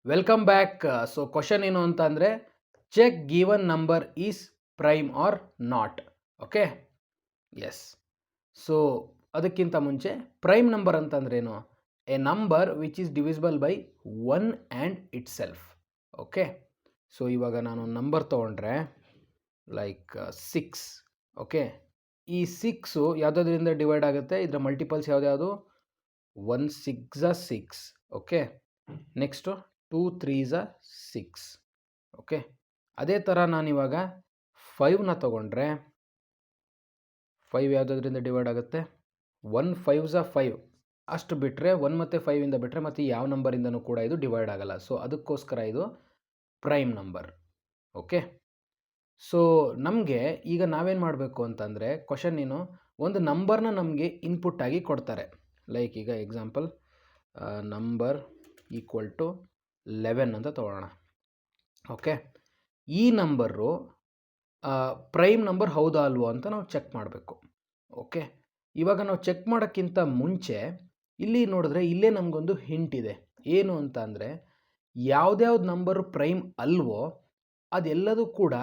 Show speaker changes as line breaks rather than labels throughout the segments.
Welcome back. So question ಏನು ಅಂತ ಅಂದರೆ, check given number is prime or not. Okay, yes. So ಅದಕ್ಕಿಂತ ಮುಂಚೆ ಪ್ರೈಮ್ ನಂಬರ್ ಅಂತಂದ್ರೇನು? A number which is divisible by 1 and itself. Okay, so ಇವಾಗ ನಾನು number ತೊಗೊಂಡ್ರೆ like 6. Okay, ಈ 6 ಯಾವುದಾದ್ರಿಂದ ಡಿವೈಡ್ ಆಗುತ್ತೆ? ಇದರ ಮಲ್ಟಿಪಲ್ಸ್ ಯಾವ್ದು? 1 6 6. Okay, next 2 3 6. ಓಕೆ, ಅದೇ ಥರ ನಾನಿವಾಗ 5ನ ತೊಗೊಂಡ್ರೆ 5 ಯಾವುದಾದ್ರಿಂದ ಡಿವೈಡ್ ಆಗುತ್ತೆ? 1 5 5. ಅಷ್ಟು ಬಿಟ್ಟರೆ 1 ಮತ್ತು 5ಇಂದ ಬಿಟ್ಟರೆ ಮತ್ತು ಯಾವ ನಂಬರಿಂದನೂ ಕೂಡ ಇದು ಡಿವೈಡ್ ಆಗಲ್ಲ. ಸೊ ಅದಕ್ಕೋಸ್ಕರ ಇದು ಪ್ರೈಮ್ ನಂಬರ್. ಓಕೆ, ಸೊ ನಮಗೆ ಈಗ ನಾವೇನು ಮಾಡಬೇಕು ಅಂತಂದರೆ, ಕ್ವಶನ್ ಏನು, ಒಂದು ನಂಬರ್ನ ನಮಗೆ ಇನ್ಪುಟ್ ಆಗಿ ಕೊಡ್ತಾರೆ. ಲೈಕ್ ಈಗ ಎಕ್ಸಾಂಪಲ್ ನಂಬರ್ ಈಕ್ವಲ್ ಟು 11 ಅಂತ ತೊಗೊಳ್ಳೋಣ. ಓಕೆ, ಈ ನಂಬರು ಪ್ರೈಮ್ ನಂಬರ್ ಹೌದಾ ಅಲ್ವೋ ಅಂತ ನಾವು ಚೆಕ್ ಮಾಡಬೇಕು. ಓಕೆ, ಇವಾಗ ನಾವು ಚೆಕ್ ಮಾಡೋಕ್ಕಿಂತ ಮುಂಚೆ ಇಲ್ಲಿ ನೋಡಿದ್ರೆ ಇಲ್ಲೇ ನಮಗೊಂದು ಹಿಂಟ್ ಇದೆ. ಏನು ಅಂತ ಅಂದರೆ, ಯಾವ್ದ್ಯಾವ್ದು ನಂಬರು ಪ್ರೈಮ್ ಅಲ್ವೋ ಅದೆಲ್ಲದೂ ಕೂಡ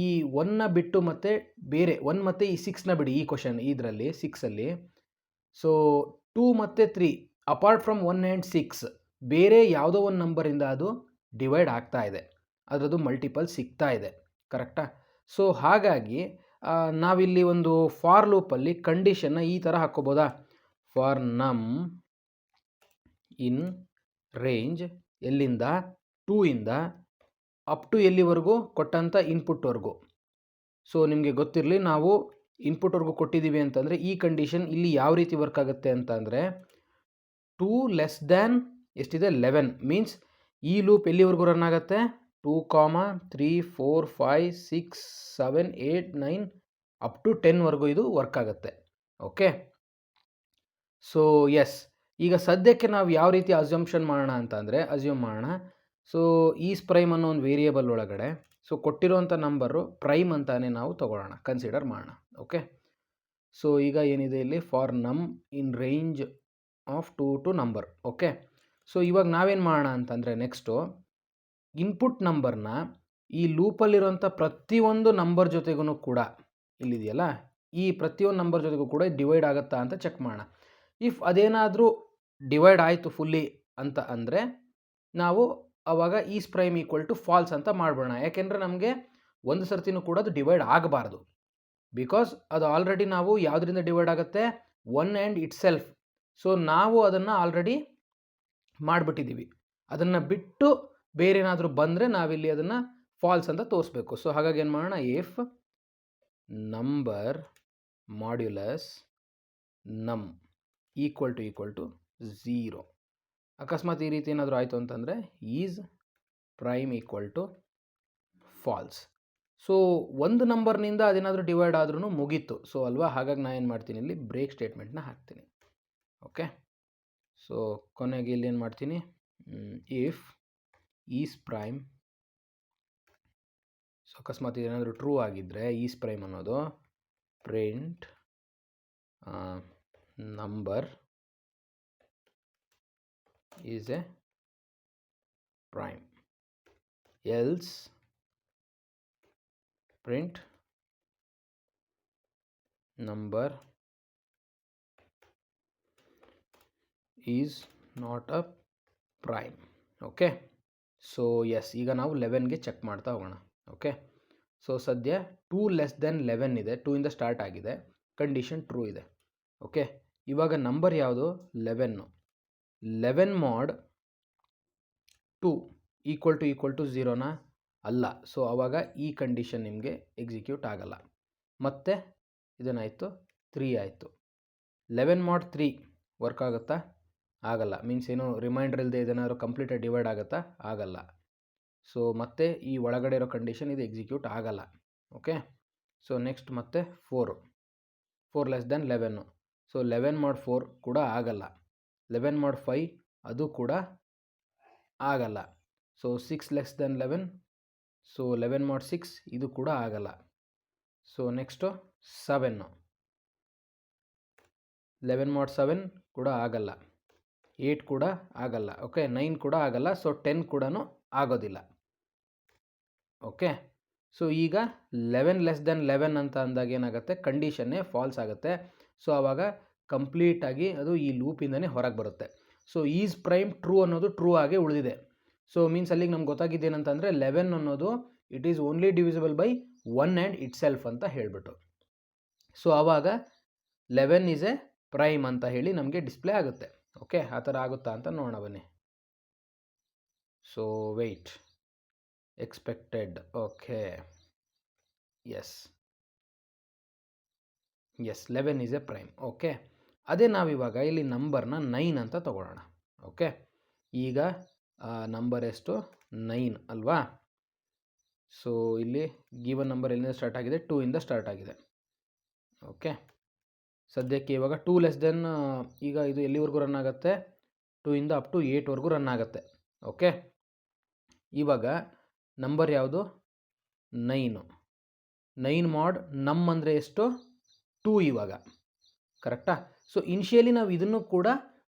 ಈ 1ನ ಬಿಟ್ಟು ಮತ್ತು ಬೇರೆ 1 ಮತ್ತು ಈ 6ನ ಬಿಡಿ. ಈ ಕ್ವಶನ್ ಇದರಲ್ಲಿ 6ಅಲ್ಲಿ ಸೊ 2 ಮತ್ತು 3 ಅಪಾರ್ಟ್ ಫ್ರಮ್ 1 ಆ್ಯಂಡ್ 6 ಬೇರೆ ಯಾವುದೋ ಒಂದು ನಂಬರಿಂದ ಅದು ಡಿವೈಡ್ ಆಗ್ತಾ ಇದೆ, ಅದರದ್ದು ಮಲ್ಟಿಪಲ್ ಸಿಗ್ತಾ ಇದೆ. ಕರೆಕ್ಟಾ? ಸೊ ಹಾಗಾಗಿ ನಾವಿಲ್ಲಿ ಒಂದು ಫಾರ್ ಲೂಪಲ್ಲಿ ಕಂಡೀಷನ್ನ ಈ ಥರ ಹಾಕ್ಕೋಬೋದಾ? ಫಾರ್ ನಮ್ ಇನ್ ರೇಂಜ್ ಎಲ್ಲಿಂದ 2ಇಂದ ಅಪ್ ಟು ಎಲ್ಲಿವರೆಗೂ ಕೊಟ್ಟಂಥ ಇನ್ಪುಟ್ವರೆಗೂ. ಸೊ ನಿಮಗೆ ಗೊತ್ತಿರಲಿ, ನಾವು ಇನ್ಪುಟ್ವರೆಗೂ ಕೊಟ್ಟಿದ್ದೀವಿ ಅಂತಂದರೆ ಈ ಕಂಡೀಷನ್ ಇಲ್ಲಿ ಯಾವ ರೀತಿ ವರ್ಕ್ ಆಗುತ್ತೆ ಅಂತ ಅಂದರೆ, 2 ಲೆಸ್ ದ್ಯಾನ್ ಎಷ್ಟಿದೆ 11 ಮೀನ್ಸ್ ಈ ಲೂಪ್ ಎಲ್ಲಿವರೆಗೂ ರನ್ ಆಗುತ್ತೆ? 2 3 4 5 6 7 8 9 ಅಪ್ ಟು 10ವರೆಗೂ ಇದು ವರ್ಕ್ ಆಗುತ್ತೆ. Okay, so yes. ಈಗ ಸದ್ಯಕ್ಕೆ ನಾವು ಯಾವ ರೀತಿ ಅಸ್ಯೂಮ್ಷನ್ ಮಾಡೋಣ ಅಂತ ಅಂದರೆ, ಅಸ್ಯೂಮ್ ಮಾಡೋಣ. ಸೊ ಈಸ್ ಪ್ರೈಮ್ ಅನ್ನೋ ಒಂದು ವೇರಿಯೇಬಲ್ ಒಳಗಡೆ ಸೊ ಕೊಟ್ಟಿರೋಂಥ ನಂಬರು ಪ್ರೈಮ್ ಅಂತಾನೆ ನಾವು ತೊಗೊಳ್ಳೋಣ, ಕನ್ಸಿಡರ್ ಮಾಡೋಣ. ಓಕೆ, ಸೊ ಈಗ ಏನಿದೆ ಇಲ್ಲಿ, for num in range of 2 to number. Okay, so ಇವಾಗ ನಾವೇನು ಮಾಡೋಣ ಅಂತಂದರೆ, ನೆಕ್ಸ್ಟು ಇನ್ಪುಟ್ ನಂಬರ್ನ ಈ ಲೂಪಲ್ಲಿರುವಂಥ ಪ್ರತಿಯೊಂದು ನಂಬರ್ ಜೊತೆಗೂ ಕೂಡ ಇಲ್ಲಿದೆಯಲ್ಲ, ಈ ಪ್ರತಿಯೊಂದು ನಂಬರ್ ಜೊತೆಗೂ ಕೂಡ ಡಿವೈಡ್ ಆಗುತ್ತಾ ಅಂತ ಚೆಕ್ ಮಾಡೋಣ. ಇಫ್ ಅದೇನಾದರೂ ಡಿವೈಡ್ ಆಯಿತು ಫುಲ್ಲಿ ಅಂತ ಅಂದರೆ ನಾವು ಆವಾಗ is prime equal to false ಅಂತ ಮಾಡ್ಬೋಣ. ಯಾಕೆಂದರೆ ನಮಗೆ ಒಂದು ಸರ್ತಿನೂ ಕೂಡ ಅದು ಡಿವೈಡ್ ಆಗಬಾರ್ದು. ಬಿಕಾಸ್ ಅದು ಆಲ್ರೆಡಿ ನಾವು ಯಾವುದರಿಂದ ಡಿವೈಡ್ ಆಗುತ್ತೆ? 1 ಆ್ಯಂಡ್ ಇಟ್ ಸೆಲ್ಫ್. ಸೊ ನಾವು ಅದನ್ನು ಆಲ್ರೆಡಿ ಮಾಡಿಬಿಟ್ಟಿದ್ದೀವಿ. ಅದನ್ನು ಬಿಟ್ಟು ಬೇರೆ ಏನಾದರೂ ಬಂದರೆ ನಾವಿಲ್ಲಿ ಅದನ್ನು ಫಾಲ್ಸ್ ಅಂತ ತೋರಿಸ್ಬೇಕು. ಸೊ ಹಾಗಾಗಿ ಏನು ಮಾಡೋಣ, if number modulus num equal to 0. ಅಕಸ್ಮಾತ್ ಈ ರೀತಿ ಏನಾದರೂ ಆಯಿತು ಅಂತಂದರೆ is prime equal to false. So ಒಂದು ನಂಬರ್ನಿಂದ ಅದೇನಾದರೂ ಡಿವೈಡ್ ಆದ್ರೂ ಮುಗೀತು. ಸೊ ಅಲ್ವಾ, ಹಾಗಾಗಿ ನಾನು ಏನು ಮಾಡ್ತೀನಿ, ಇಲ್ಲಿ ಬ್ರೇಕ್ ಸ್ಟೇಟ್ಮೆಂಟ್ನ ಹಾಕ್ತೀನಿ. ಓಕೆ, ಸೊ ಕೊನೆಗೆ ಇಲ್ಲಿ ಏನು ಮಾಡ್ತೀನಿ, ಇಫ್ ಈಸ್ ಪ್ರೈಮ್, ಸೊ ಅಕಸ್ಮಾತ್ ಏನಾದರೂ ಟ್ರೂ ಆಗಿದ್ದರೆ ಈಸ್ ಪ್ರೈಮ್ ಅನ್ನೋದು print number is a prime, else print number is not a prime. Okay, so yes, ಈಗ ನಾವು 11ಗೆ ಚೆಕ್ ಮಾಡ್ತಾ ಹೋಗೋಣ. ಓಕೆ, ಸೊ ಸದ್ಯ 2 ಲೆಸ್ ದೆನ್ 11 ಇದೆ, 2ಇಂದ ಸ್ಟಾರ್ಟ್ ಆಗಿದೆ, ಕಂಡೀಷನ್ ಟ್ರೂ ಇದೆ. ಓಕೆ, ಇವಾಗ ನಂಬರ್ ಯಾವುದು? 11. 11 mod 2 ಈಕ್ವಲ್ ಟು 0ನಾ? ಅಲ್ಲ. ಸೊ ಆವಾಗ ಈ ಕಂಡೀಷನ್ ನಿಮಗೆ ಎಕ್ಸಿಕ್ಯೂಟ್ ಆಗಲ್ಲ. ಮತ್ತು ಇದೇನಾಯಿತು, 3 ಆಯಿತು. 11 mod 3 ವರ್ಕ್ ಆಗುತ್ತಾ? ಆಗಲ್ಲ. ಮೀನ್ಸ್ ಏನು, ರಿಮೈಂಡರ್ ಇಲ್ಲದೆ ಇದೇನಾದ್ರು ಕಂಪ್ಲೀಟಾಗಿ ಡಿವೈಡ್ ಆಗುತ್ತಾ? ಆಗಲ್ಲ. ಸೊ ಮತ್ತೆ ಈ ಒಳಗಡೆ ಇರೋ ಕಂಡೀಷನ್ ಇದು ಎಕ್ಸಿಕ್ಯೂಟ್ ಆಗಲ್ಲ. ಓಕೆ, ಸೊ ನೆಕ್ಸ್ಟ್ ಮತ್ತೆ 4 ಲೆಸ್ ದೆನ್ 11. ಸೊ 11 mod 4 ಕೂಡ ಆಗಲ್ಲ. 11 mod 5 ಅದು ಕೂಡ ಆಗಲ್ಲ. So 6 less than 11. So 11 mod 6 ಇದು ಕೂಡ ಆಗಲ್ಲ. So next 7. 11 mod 7 ಕೂಡ ಆಗಲ್ಲ. 8 ಕೂಡ ಆಗಲ್ಲ. ಓಕೆ, 9 ಕೂಡ ಆಗಲ್ಲ. ಸೊ 10 ಕೂಡ ಆಗೋದಿಲ್ಲ. ಓಕೆ, ಸೊ ಈಗ 11 ಲೆಸ್ ದೆನ್ 11 ಅಂತ ಅಂದಾಗ ಏನಾಗುತ್ತೆ, ಕಂಡೀಷನ್ನೇ ಫಾಲ್ಸ್ ಆಗುತ್ತೆ. ಸೊ ಆವಾಗ ಕಂಪ್ಲೀಟಾಗಿ ಅದು ಈ ಲೂಪಿಂದನೇ ಹೊರಗೆ ಬರುತ್ತೆ. ಸೊ ಈಸ್ ಪ್ರೈಮ್ ಟ್ರೂ ಅನ್ನೋದು ಟ್ರೂ ಆಗಿ ಉಳಿದಿದೆ. ಸೊ ಮೀನ್ಸ್ ಅಲ್ಲಿಗೆ ನಮ್ಗೆ ಗೊತ್ತಾಗಿದ್ದೇನಂತಂದರೆ 11 ಅನ್ನೋದು it is only divisible by 1 and it self ಅಂತ ಹೇಳಿಬಿಟ್ಟು. ಸೊ ಆವಾಗ 11 ಈಸ್ ಎ ಪ್ರೈಮ್ ಅಂತ ಹೇಳಿ ನಮಗೆ ಡಿಸ್ಪ್ಲೇ ಆಗುತ್ತೆ. ಓಕೆ, ಆ ಥರ ಆಗುತ್ತಾ ಅಂತ ನೋಡೋಣ ಬನ್ನಿ. So wait expected. Okay, yes 11 is a prime. Okay, ಅದೇ ನಾವಿವಾಗ ಇಲ್ಲಿ ನಂಬರ್ನ 9 ಅಂತ ತಗೊಳ್ಳೋಣ. ಓಕೆ, ಈಗ ನಂಬರ್ ಎಷ್ಟು, 9 ಅಲ್ವಾ. ಸೊ ಇಲ್ಲಿ ಗಿವನ್ ನಂಬರ್ ಎಲ್ಲಿಂದ ಸ್ಟಾರ್ಟ್ ಆಗಿದೆ, 2 ಇಂದ ಸ್ಟಾರ್ಟ್ ಆಗಿದೆ. ಓಕೆ, ಸದ್ಯಕ್ಕೆ ಇವಾಗ 2 ಲೆಸ್ ದೆನ್, ಈಗ ಇದು ಎಲ್ಲಿವರೆಗೂ ರನ್ ಆಗುತ್ತೆ, 2 ಇಂದ ಅಪ್ ಟು 8ವರೆಗೂ ರನ್ ಆಗುತ್ತೆ. ಓಕೆ, ಇವಾಗ ನಂಬರ್ ಯಾವುದು, 9 ಮಾಡ್ ನಮ್ ಅಂದರೆ ಎಷ್ಟು, 2 ಇವಾಗ ಕರೆಕ್ಟಾ. ಸೊ ಇನಿಷಿಯಲಿ ನಾವು ಇದನ್ನು ಕೂಡ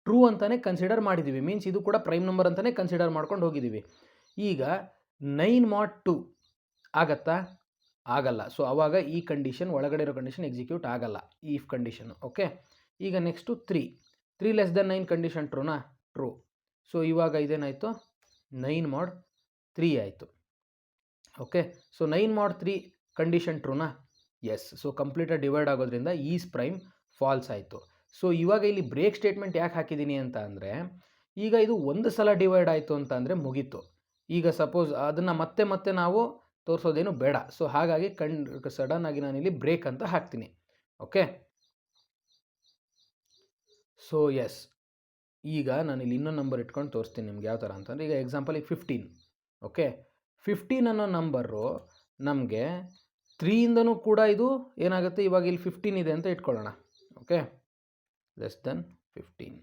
ಟ್ರೂ ಅಂತಲೇ ಕನ್ಸಿಡರ್ ಮಾಡಿದ್ದೀವಿ, ಮೀನ್ಸ್ ಇದು ಕೂಡ ಪ್ರೈಮ್ ನಂಬರ್ ಅಂತಲೇ ಕನ್ಸಿಡರ್ ಮಾಡ್ಕೊಂಡು ಹೋಗಿದ್ದೀವಿ. ಈಗ 9 ಮಾಡ್ 2 ಆಗತ್ತಾ, ಆಗಲ್ಲ. ಸೊ ಆವಾಗ ಈ ಕಂಡೀಷನ್ ಒಳಗಡೆ ಇರೋ ಕಂಡೀಷನ್ ಎಕ್ಸಿಕ್ಯೂಟ್ ಆಗಲ್ಲ, ಈ ಇಫ್ ಕಂಡೀಷನ್. ಓಕೆ, ಈಗ ನೆಕ್ಸ್ಟು 3 ಲೆಸ್ ದೆನ್ 9 ಕಂಡೀಷನ್ ಟ್ರೂನಾ, ಟ್ರೂ. ಸೊ ಇವಾಗ ಇದೇನಾಯಿತು, 9 ಮಾಡ್ 3 ಆಯಿತು. ಓಕೆ, ಸೊ 9 ಮಾಡ್ 3 ಕಂಡೀಷನ್ ಟ್ರೂನಾ, ಎಸ್. ಸೊ ಕಂಪ್ಲೀಟಾಗಿ ಡಿವೈಡ್ ಆಗೋದ್ರಿಂದ ಈಸ್ ಪ್ರೈಮ್ ಫಾಲ್ಸ್ ಆಯಿತು. ಸೊ ಇವಾಗ ಇಲ್ಲಿ ಬ್ರೇಕ್ ಸ್ಟೇಟ್ಮೆಂಟ್ ಯಾಕೆ ಹಾಕಿದ್ದೀನಿ ಅಂತ ಅಂದರೆ, ಈಗ ಇದು ಒಂದು ಸಲ ಡಿವೈಡ್ ಆಯಿತು ಅಂತ ಅಂದರೆ ಮುಗೀತು. ಈಗ ಸಪೋಸ್ ಅದನ್ನು ಮತ್ತೆ ಮತ್ತೆ ನಾವು ತೋರಿಸೋದೇನು ಬೇಡ. ಸೊ ಹಾಗಾಗಿ ಸಡನ್ ಆಗಿ ನಾನಿಲ್ಲಿ ಬ್ರೇಕ್ ಅಂತ ಹಾಕ್ತೀನಿ. ಓಕೆ, ಸೊ ಎಸ್, ಈಗ ನಾನಿಲ್ಲಿ ಇನ್ನೊಂದು ನಂಬರ್ ಇಟ್ಕೊಂಡು ತೋರಿಸ್ತೀನಿ ನಿಮ್ಗೆ ಯಾವ ಥರ ಅಂತಂದರೆ, ಈಗ ಎಕ್ಸಾಂಪಲ್ ಈಗ 15. ಓಕೆ, 15 ಅನ್ನೋ ನಂಬರು ನಮಗೆ 3ಇಂದನೂ ಕೂಡ ಇದು ಏನಾಗುತ್ತೆ, ಇವಾಗ ಇಲ್ಲಿ 15 ಇದೆ ಅಂತ ಇಟ್ಕೊಳ್ಳೋಣ. Okay, less than 15.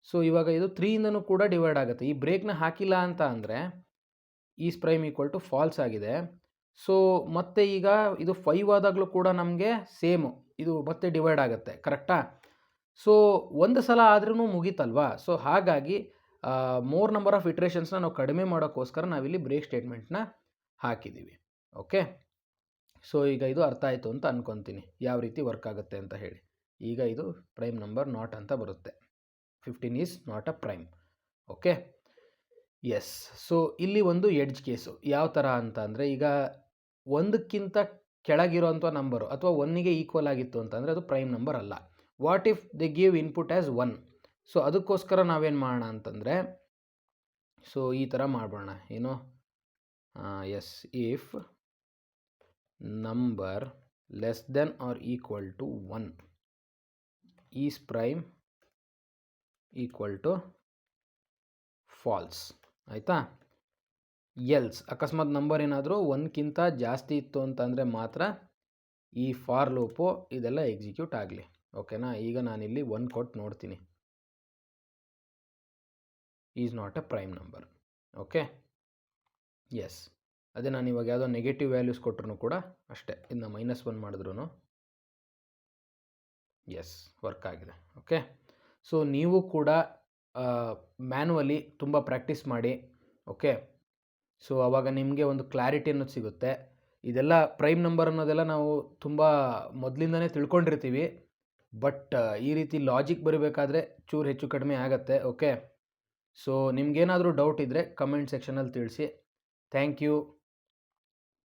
ಸೊ ಇವಾಗ ಇದು 3ಇಂದನೂ ಕೂಡ ಡಿವೈಡ್ ಆಗುತ್ತೆ. ಈ ಬ್ರೇಕ್ನ ಹಾಕಿಲ್ಲ ಅಂತ ಅಂದರೆ is prime equal to false ಆಗಿದೆ. ಸೊ ಮತ್ತೆ ಈಗ ಇದು 5 ಆದಾಗಲೂ ಕೂಡ ನಮಗೆ ಸೇಮು ಇದು ಮತ್ತೆ ಡಿವೈಡ್ ಆಗುತ್ತೆ, ಕರೆಕ್ಟಾ. ಸೊ ಒಂದು ಸಲ ಆದ್ರೂ ಮುಗೀತಲ್ವಾ. ಸೊ ಹಾಗಾಗಿ ಮೋರ್ ನಂಬರ್ ಆಫ್ ಇಟ್ರೇಷನ್ಸ್ನ ನಾವು ಕಡಿಮೆ ಮಾಡೋಕ್ಕೋಸ್ಕರ ನಾವಿಲ್ಲಿ ಬ್ರೇಕ್ ಸ್ಟೇಟ್ಮೆಂಟ್ನ ಹಾಕಿದ್ದೀವಿ. ಓಕೆ, ಸೊ ಈಗ ಇದು ಅರ್ಥ ಆಯಿತು ಅಂತ ಅಂದ್ಕೊತೀನಿ ಯಾವ ರೀತಿ ವರ್ಕ್ ಆಗುತ್ತೆ ಅಂತ ಹೇಳಿ. ಈಗ ಇದು ಪ್ರೈಮ್ ನಂಬರ್ ನಾಟ್ ಅಂತ ಬರುತ್ತೆ, 15 is not a prime. Okay, yes. So ಇಲ್ಲಿ ಒಂದು ಎಡ್ಜ್ ಕೇಸು ಯಾವ ಥರ ಅಂತ ಅಂದರೆ, ಈಗ ಒಂದಕ್ಕಿಂತ ಕೆಳಗಿರೋಂಥ ನಂಬರು ಅಥವಾ 1ಗೆ ಈಕ್ವಲ್ ಆಗಿತ್ತು ಅಂತಂದರೆ ಅದು ಪ್ರೈಮ್ ನಂಬರ್ ಅಲ್ಲ. What if they give input as 1? So ಅದಕ್ಕೋಸ್ಕರ ನಾವೇನು ಮಾಡೋಣ ಅಂತಂದರೆ, ಸೊ ಈ ಥರ ಮಾಡೋಣ, ಏನು, yes, if number less than or equal to 1 is prime equal to false, ಆಯಿತಾ. ಎಲ್ಸ್ ಅಕಸ್ಮಾತ್ ನಂಬರ್ ಏನಾದರೂ 1ಕ್ಕಿಂತ ಜಾಸ್ತಿ ಇತ್ತು ಅಂತಂದರೆ ಮಾತ್ರ ಈ ಫಾರ್ ಲೂಪು ಇದೆಲ್ಲ ಎಕ್ಸಿಕ್ಯೂಟ್ ಆಗಲಿ. ಓಕೆನಾ. ಈಗ ನಾನಿಲ್ಲಿ 1 ಕೊಟ್ಟು ನೋಡ್ತೀನಿ, is not a prime number. Okay, yes. ಅದೇ ನಾನು ಇವಾಗ ಯಾವುದೋ ನೆಗೆಟಿವ್ ವ್ಯಾಲ್ಯೂಸ್ ಕೊಟ್ಟರು ಕೂಡ ಅಷ್ಟೇ, ಇದನ್ನ -1 ಮಾಡಿದ್ರು ಎಸ್ ವರ್ಕ್ ಆಗಿದೆ. ಓಕೆ, ಸೊ ನೀವು ಕೂಡ ಮ್ಯಾನ್ಯುವಲಿ ತುಂಬ ಪ್ರಾಕ್ಟೀಸ್ ಮಾಡಿ. ಓಕೆ, ಸೊ ಆವಾಗ ನಿಮಗೆ ಒಂದು ಕ್ಲಾರಿಟಿ ಅನ್ನೋದು ಸಿಗುತ್ತೆ. ಇದೆಲ್ಲ ಪ್ರೈಮ್ ನಂಬರ್ ಅನ್ನೋದೆಲ್ಲ ನಾವು ತುಂಬ ಮೊದಲಿಂದನೇ ತಿಳ್ಕೊಂಡಿರ್ತೀವಿ, ಬಟ್ ಈ ರೀತಿ ಲಾಜಿಕ್ ಬರಬೇಕಾದ್ರೆ ಚೂರು ಹೆಚ್ಚು ಕಡಿಮೆ ಆಗುತ್ತೆ. ಓಕೆ, ಸೊ ನಿಮ್ಗೇನಾದರೂ ಡೌಟ್ ಇದ್ದರೆ ಕಮೆಂಟ್ ಸೆಕ್ಷನಲ್ಲಿ ತಿಳಿಸಿ. Thank you.